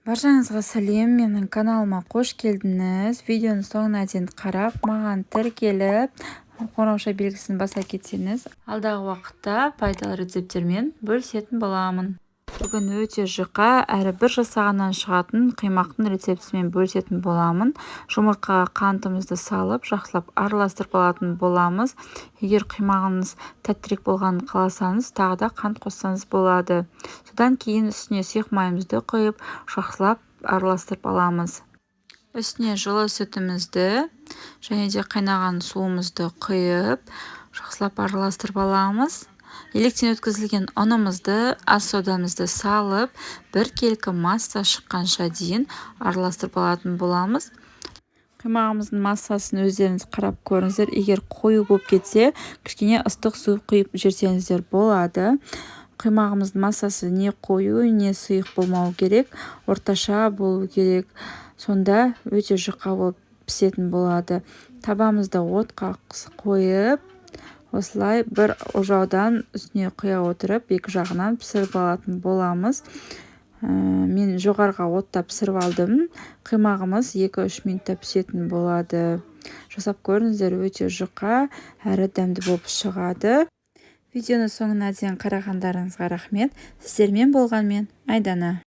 Баршаңызға сәлем, менің каналыма қош келдіңіз. Видеоны соңына дейін қарап, маған тіркеліп, қоңырауша белгісін баса кетсеңіз, алдағы уақытта пайдалы рецепттермен бөлісетін боламын. Бүгін өте жұқа әрі бір жасағаннан шығатын қимақтың рецептісімен бөлісетін боламын. Жұмыртқаға қантымызды салып, жақсылап араластырып алатын боламыз. Егер қимағыңыз тәттірек болғанын қаласаңыз, тағы да қант қоссаңыз болады. Содан кейін үстіне сұйық майымызды құйып, жақсылап араластырып аламыз. Үстіне жылы сүтімізді және де қайнаған суымызды құйып, жақсылап араластырып аламыз. Електен өткізілген ұнымызды, ас содамызды салып, бір келкі масса шыққанша дейін араластырып алатын боламыз. Қимағымыздың массасын өздеріңіз қарап көріңіздер. Егер қою болып кетсе, кішкене ыстық су құйып жіберсеңіздер болады. Қимағымыздың массасы не қою, не сұйық болмау керек, орташа болу керек. Сонда өте жұқа болып пісетін болады. Табамызды отқа қойып, осылай бір ожаудан үстіне құя отырып, екі жағынан пісіріп алатын боламыз. Мен жоғарыға отта пісіріп алдым. Қимағымыз 2-3 минутта пісетін болады. Жасап көріңіздер, өте жұқа әрі дәмді болып шығады. Видеоны соңына дейін қарағандарыңызға рахмет. Сіздермен болғанмен Айдана.